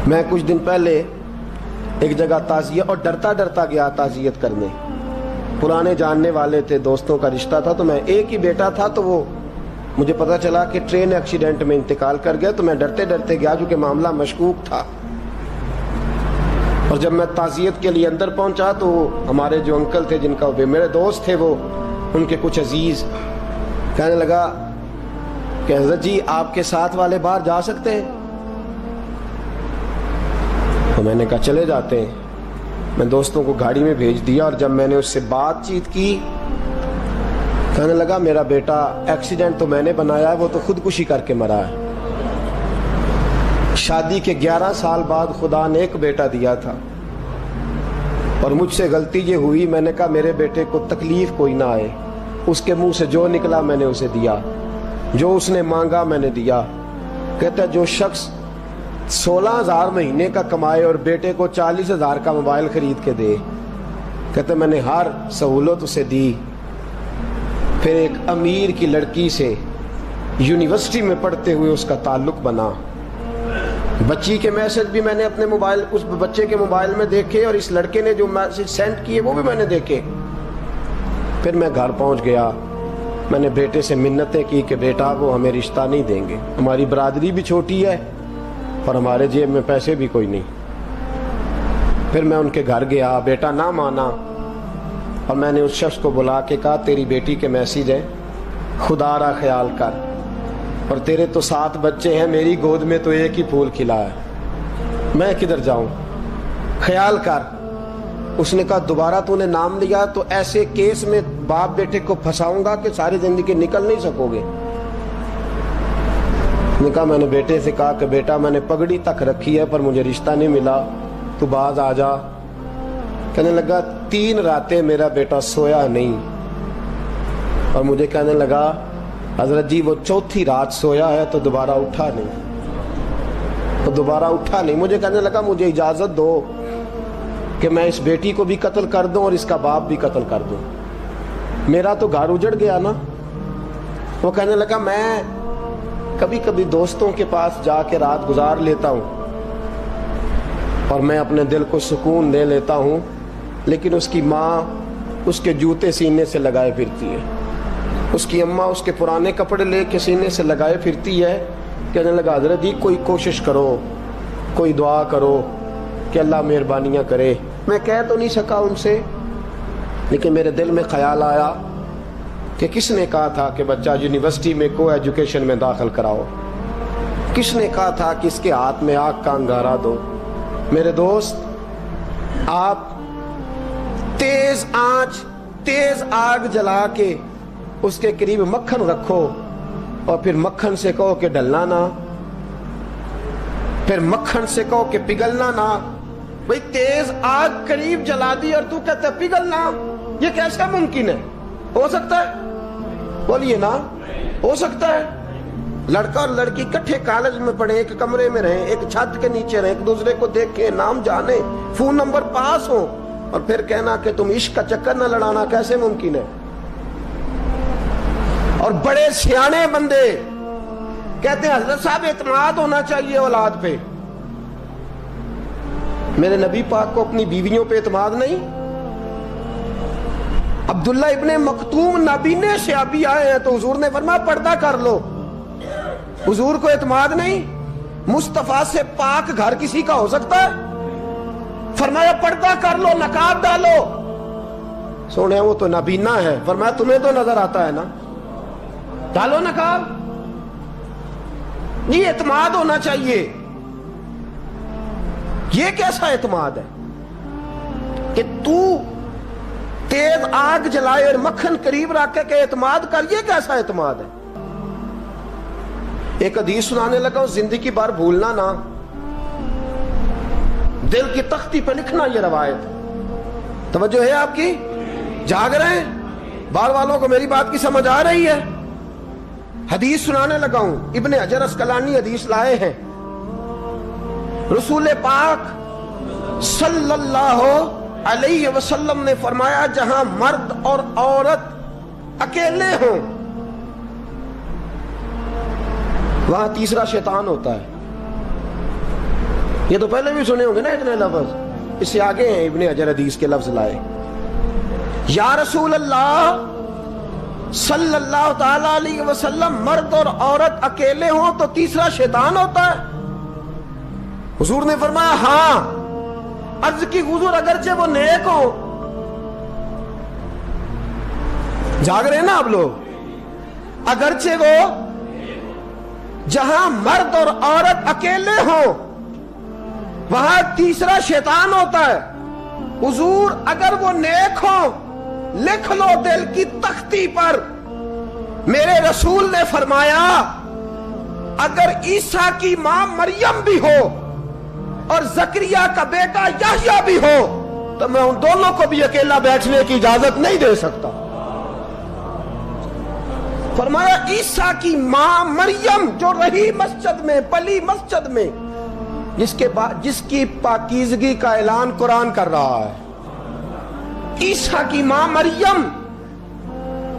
میں کچھ دن پہلے ایک جگہ تعزیت اور ڈرتا ڈرتا گیا تعزیت کرنے. پرانے جاننے والے تھے, دوستوں کا رشتہ تھا, تو میں ایک ہی بیٹا تھا, تو وہ مجھے پتا چلا کہ ٹرین ایکسیڈنٹ میں انتقال کر گیا. تو میں ڈرتے ڈرتے گیا کیونکہ معاملہ مشکوک تھا. اور جب میں تعزیت کے لیے اندر پہنچا تو ہمارے جو انکل تھے, جن کا میرے دوست تھے, وہ ان کے کچھ عزیز کہنے لگا کہ حضرت جی آپ کے ساتھ والے باہر جا سکتے ہیں؟ تو میں نے کہا چلے جاتے ہیں. میں دوستوں کو گاڑی میں بھیج دیا, اور جب میں نے اس سے بات چیت کی, کہنے لگا میرا بیٹا ایکسیڈنٹ تو میں نے بنایا ہے, وہ تو خودکشی کر کے مرا ہے. شادی کے 11 سال بعد خدا نے ایک بیٹا دیا تھا, اور مجھ سے غلطی یہ ہوئی, میں نے کہا میرے بیٹے کو تکلیف کوئی نہ آئے. اس کے منہ سے جو نکلا میں نے اسے دیا, جو اس نے مانگا میں نے دیا. کہتا ہے جو شخص 16,000 مہینے کا کمائے اور بیٹے کو 40,000 کا موبائل خرید کے دے, کہتا ہے میں نے ہر سہولت اسے دی. پھر ایک امیر کی لڑکی سے یونیورسٹی میں پڑھتے ہوئے اس کا تعلق بنا. بچی کے میسج بھی میں نے اپنے موبائل, اس بچے کے موبائل میں دیکھے, اور اس لڑکے نے جو میسج سینڈ کیے وہ بھی میں نے دیکھے. پھر میں گھر پہنچ گیا, میں نے بیٹے سے منتیں کی کہ بیٹا وہ ہمیں رشتہ نہیں دیں گے, ہماری برادری بھی چھوٹی ہے اور ہمارے جیب میں پیسے بھی کوئی نہیں. پھر میں ان کے گھر گیا, بیٹا نہ مانا, اور میں نے اس شخص کو بلا کے کہا تیری بیٹی کے میسج ہے, خدا را خیال کر, اور تیرے تو 7 بچے ہیں, میری گود میں تو ایک ہی پھول کھلا ہے, میں کدھر جاؤں, خیال کر. اس نے کہا دوبارہ تو نے نام لیا تو ایسے کیس میں باپ بیٹے کو پھنساؤں گا کہ ساری زندگی نکل نہیں سکو گے. نے کہا میں نے بیٹے سے کہا کہ بیٹا میں نے پگڑی تک رکھی ہے پر مجھے رشتہ نہیں ملا, تو باز آ جا. کہنے لگا 3 راتیں میرا بیٹا سویا نہیں, اور مجھے کہنے لگا حضرت جی وہ 4تھی رات سویا ہے تو دوبارہ اٹھا نہیں. مجھے کہنے لگا مجھے اجازت دو کہ میں اس بیٹی کو بھی قتل کر دوں اور اس کا باپ بھی قتل کر دوں, میرا تو گھر اجڑ گیا نا. وہ کہنے لگا میں کبھی کبھی دوستوں کے پاس جا کے رات گزار لیتا ہوں اور میں اپنے دل کو سکون دے لیتا ہوں, لیکن اس کی ماں اس کے جوتے سینے سے لگائے پھرتی ہے, اس کی اماں اس کے پرانے کپڑے لے کے سینے سے لگائے پھرتی ہے. کہنے لگا حضرت جی کوئی کوشش کرو, کوئی دعا کرو کہ اللہ مہربانیاں کرے. میں کہہ تو نہیں سکا ان سے, لیکن میرے دل میں خیال آیا کہ کس نے کہا تھا کہ بچہ یونیورسٹی میں کو ایجوکیشن میں داخل کراؤ, کس نے کہا تھا کہ اس کے ہاتھ میں آگ کا انگارہ دو. میرے دوست, آپ تیز آنچ تیز آگ جلا کے اس کے قریب مکھن رکھو, اور پھر مکھن سے کہو کہ ڈلنا نہ, پھر مکھن سے کہو کہ پگھلنا نہ. بھئی تیز آگ قریب جلا دی اور تو کہتا ہے پگھلنا, یہ کیسے ممکن ہے؟ ہو سکتا ہے؟ بولیے نا, ہو سکتا ہے؟ لڑکا اور لڑکی کٹھے کالج میں پڑھیں, ایک کمرے میں رہیں, ایک چھت کے نیچے رہیں, ایک دوسرے کو دیکھیں, نام جانیں, فون نمبر پاس ہو, اور پھر کہنا کہ تم عشق کا چکر نہ لڑانا, کیسے ممکن ہے؟ اور بڑے سیانے بندے کہتے ہیں حضرت صاحب اعتماد ہونا چاہیے اولاد پہ. میرے نبی پاک کو اپنی بیویوں پہ اعتماد نہیں؟ عبداللہ ابن مکتوم نابینے سے ابھی آئے ہیں تو حضور نے فرمایا پردہ کر لو. حضور کو اعتماد نہیں؟ مصطفیٰ سے پاک گھر کسی کا ہو سکتا ہے؟ فرمایا پردہ کر لو, نقاب ڈالو. سونے وہ تو نابینا ہے, فرمایا تمہیں تو نظر آتا ہے نا, ڈالو نقاب. یہ اعتماد ہونا چاہیے. یہ کیسا اعتماد ہے کہ تو تیز آگ جلائے اور مکھن قریب رکھ کے اعتماد کر, یہ کیسا اعتماد ہے؟ ایک حدیث سنانے لگا, زندگی بھر بھولنا نہ, دل کی تختی پہ لکھنا یہ روایت. توجہ ہے آپ کی؟ جاگ رہے ہیں؟ بار والوں کو میری بات کی سمجھ آ رہی ہے؟ حدیث سنانے لگا ہوں, ابن حجر اسقلانی حدیث لائے ہیں. رسول پاک صلی اللہ علیہ وسلم نے فرمایا جہاں مرد اور عورت اکیلے ہوں وہاں تیسرا شیطان ہوتا ہے. یہ تو پہلے بھی سنے ہوں گے نا اتنے لفظ، اس سے آگے ہیں ابن حجر حدیث کے لفظ لائے. یا رسول اللہ صلی اللہ تعالی علیہ وسلم، مرد اور عورت اکیلے ہوں تو تیسرا شیطان ہوتا ہے؟ حضور نے فرمایا ہاں. عرض کی حضور اگرچہ وہ نیک ہو، جاگ رہے ہیں نا آپ لوگ، اگرچہ وہ جہاں مرد اور عورت اکیلے ہوں وہاں تیسرا شیطان ہوتا ہے. حضور اگر وہ نیک ہو لکھ لو دل کی تختی پر، میرے رسول نے فرمایا اگر عیسیٰ کی ماں مریم بھی ہو اور زکریا کا بیٹا یحییٰ بھی ہو تو میں ان دونوں کو بھی اکیلا بیٹھنے کی اجازت نہیں دے سکتا. فرمایا عیسیٰ کی ماں مریم جو رہی مسجد میں، پلی مسجد میں، جس کی پاکیزگی کا اعلان قرآن کر رہا ہے، عیسیٰ کی ماں مریم.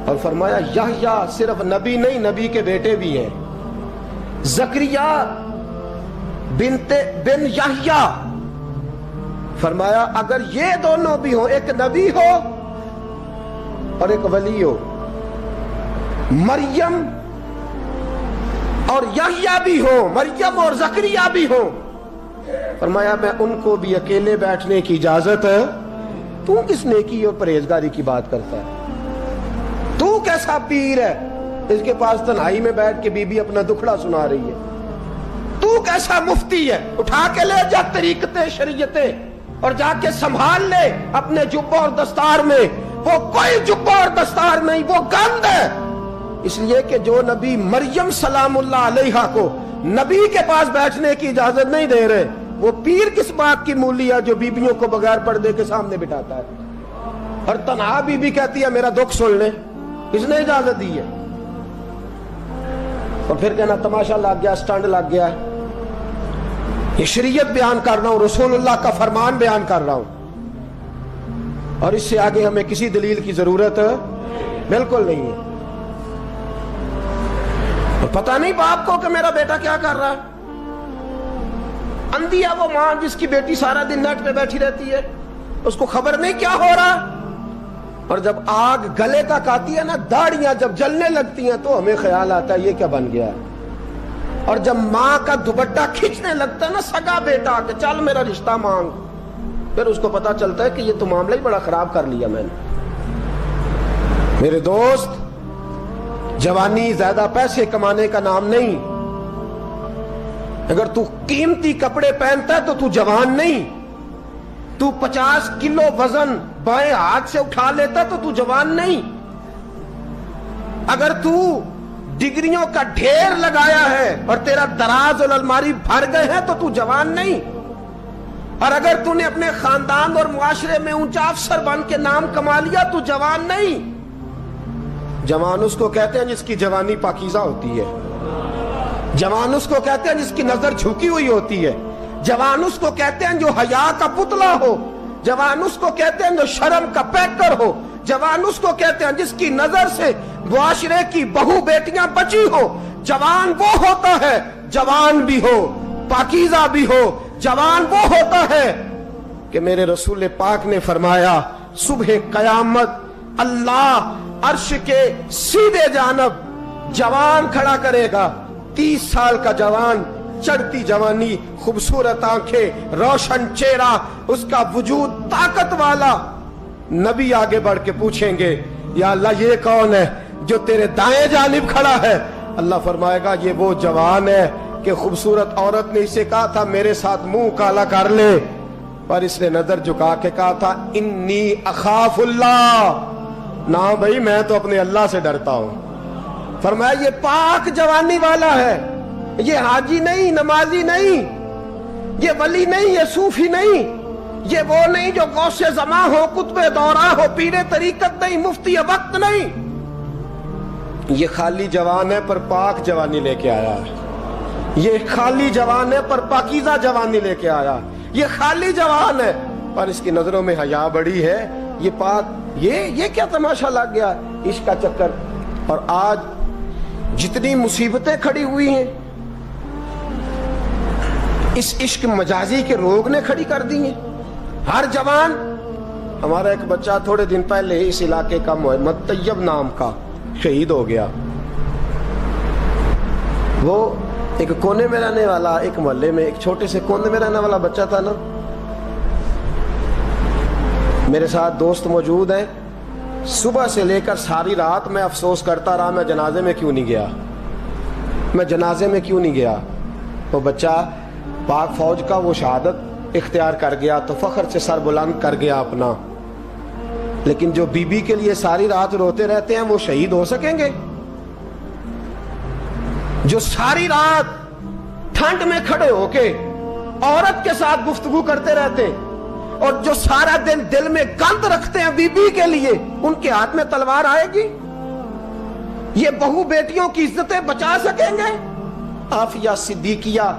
اور فرمایا یحییٰ صرف نبی نہیں، نبی کے بیٹے بھی ہیں، زکریا بن یحییٰ. فرمایا اگر یہ دونوں بھی ہوں، ایک نبی ہو اور ایک ولی ہو، مریم اور یحییٰ بھی ہو، مریم اور زکریا بھی ہو، فرمایا میں ان کو بھی اکیلے بیٹھنے کی اجازت ہے. تو کس نیکی اور پرہیزگاری کی بات کرتا ہے؟ تو کیسا پیر ہے اس کے پاس تنہائی میں بیٹھ کے بی بی اپنا دکھڑا سنا رہی ہے؟ تو کیسا مفتی ہے؟ اٹھا کے لے جا طریقتیں شریعتیں اور جا کے سنبھال لے اپنے جبہ اور دستار میں. وہ کوئی جبہ اور دستار نہیں، وہ گند ہے. اس لیے کہ جو نبی مریم سلام اللہ علیہا کو نبی کے پاس بیٹھنے کی اجازت نہیں دے رہے، وہ پیر کس بات کی مولی ہے جو بیبیوں کو بغیر پردے کے سامنے بٹھاتا ہے؟ اور تنہا بی بی کہتی ہے میرا دکھ سن لے، کس نے اجازت دی ہے؟ اور پھر کہنا تماشا لگ گیا، سٹنڈ لگ گیا. یہ شریعت بیان کر رہا ہوں، رسول اللہ کا فرمان بیان کر رہا ہوں، اور اس سے آگے ہمیں کسی دلیل کی ضرورت بالکل نہیں ہے. پتہ نہیں باپ کو کہ میرا بیٹا کیا کر رہا ہے. اندھی ہے وہ ماں جس کی بیٹی سارا دن نیٹ پہ بیٹھی رہتی ہے، اس کو خبر نہیں کیا ہو رہا. اور جب آگ گلے تک آتی ہے نا، داڑیاں جب جلنے لگتی ہیں تو ہمیں خیال آتا ہے یہ کیا بن گیا. اور جب ماں کا دوپٹہ کھینچنے لگتا ہے نا سگا بیٹا کہ چل میرا رشتہ مانگ، پھر اس کو پتا چلتا ہے کہ یہ تو معاملہ ہی بڑا خراب کر لیا میں نے. میرے دوست، جوانی زیادہ پیسے کمانے کا نام نہیں. اگر تو قیمتی کپڑے پہنتا ہے تو تو جوان نہیں. تو 50 کلو وزن بائیں ہاتھ سے اٹھا لیتا تو تو جوان نہیں. اگر تو ڈگریوں کا ڈھیر لگایا ہے اور تیرا دراز اور الماری بھر گئے ہیں تو تو جوان نہیں. اور اگر تو نے اپنے خاندان اور معاشرے میں اونچا افسر بن کے نام کما لیا تو جوان نہیں. جوان اس کو کہتے ہیں جس کی جوانی پاکیزہ ہوتی ہے. جوان اس کو کہتے ہیں جس کی نظر جھکی ہوئی ہوتی ہے. جوان اس کو کہتے ہیں جو حیا کا پتلا ہو. جوان اس کو کہتے ہیں جو شرم کا پیکر ہو. جوان اس کو کہتے ہیں جس کی نظر سے معاشرے کی بہو بیٹیاں بچی ہو. جوان وہ ہوتا ہے، جوان بھی ہو پاکیزہ بھی ہو، جوان وہ ہوتا ہے کہ میرے رسول پاک نے فرمایا صبح قیامت اللہ عرش کے سیدھے جانب جوان کھڑا کرے گا. 30 سال کا جوان، چڑھتی جوانی، خوبصورت آنکھیں، روشن چہرہ، اس کا وجود طاقت والا. نبی آگے بڑھ کے پوچھیں گے یا اللہ یہ کون ہے جو تیرے دائیں جانب کھڑا ہے؟ اللہ فرمائے گا یہ وہ جوان ہے کہ خوبصورت عورت نے اسے کہا تھا میرے ساتھ منہ کالا کر لے، پر اس نے نظر جھکا کے کہا تھا انی اخاف اللہ. نہ بھائی میں تو اپنے اللہ سے ڈرتا ہوں. فرمایا یہ پاک جوانی والا ہے، یہ حاجی نہیں، نمازی نہیں، یہ ولی نہیں، یہ صوفی نہیں، یہ وہ نہیں جو غوث زمان ہو، قطب دورہ ہو، پیر طریقت نہیں، مفتی وقت نہیں. یہ خالی جوان ہے پر پاک جوانی لے کے آیا ہے. یہ خالی جوان ہے پر پاکیزہ جوانی لے کے آیا. یہ خالی جوان ہے پر اس کی نظروں میں حیا بڑی ہے. یہ پاک، یہ کیا تماشا لگ گیا عشق کا چکر. اور آج جتنی مصیبتیں کھڑی ہوئی ہیں اس عشق مجازی کے روگ نے کھڑی کر دی ہیں ہر جوان. ہمارا ایک بچہ تھوڑے دن پہلے اس علاقے کا محمد طیب نام کا شہید ہو گیا. وہ ایک کونے میں رہنے والا, ایک محلے میں ایک چھوٹے سے کونے میں رہنے والا بچہ تھا نا. میرے ساتھ دوست موجود ہیں. صبح سے لے کر ساری رات میں افسوس کرتا رہا میں جنازے میں کیوں نہیں گیا, میں جنازے میں کیوں نہیں گیا. وہ بچہ پاک فوج کا وہ شہادت اختیار کر گیا تو فخر سے سر بلند کر گیا اپنا. لیکن جو بی بی کے لیے ساری رات روتے رہتے ہیں وہ شہید ہو سکیں گے؟ جو ساری رات ٹھنڈ میں کھڑے ہو کے عورت کے ساتھ گفتگو کرتے رہتے ہیں اور جو سارا دن دل میں گند رکھتے ہیں بی بی کے لیے, ان کے ہاتھ میں تلوار آئے گی؟ یہ بہو بیٹیوں کی عزتیں بچا سکیں گے؟ عافیہ صدیقیہ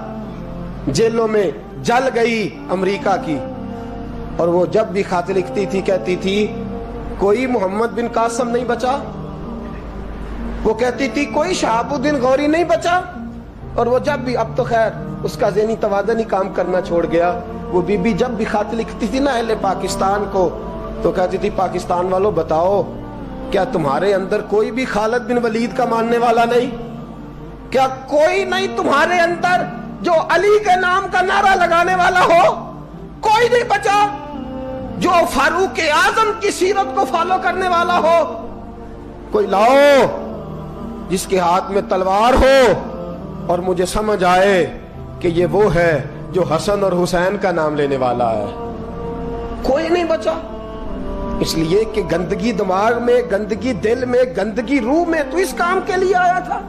جیلوں میں جل گئی امریکہ کی, اور وہ جب بھی خط لکھتی تھی کہتی تھی کوئی محمد بن قاسم نہیں بچا, وہ کہتی تھی کوئی شہاب الدین غوری نہیں بچا. اور وہ جب بھی, اب تو خیر اس کا ذہنی توازن ہی کام کرنا چھوڑ گیا, وہ بی بی جب بھی خط لکھتی تھی نا اہل پاکستان کو تو کہتی تھی پاکستان والوں بتاؤ کیا تمہارے اندر کوئی بھی خالد بن ولید کا ماننے والا نہیں؟ کیا کوئی نہیں تمہارے اندر جو علی کے نام کا نعرہ لگانے والا ہو؟ کوئی نہیں بچا جو فاروق اعظم کی سیرت کو فالو کرنے والا ہو؟ کوئی لاؤ جس کے ہاتھ میں تلوار ہو اور مجھے سمجھ آئے کہ یہ وہ ہے جو حسن اور حسین کا نام لینے والا ہے. کوئی نہیں بچا. اس لیے کہ گندگی دماغ میں, گندگی دل میں, گندگی روح میں تو اس کام کے لیے آیا تھا.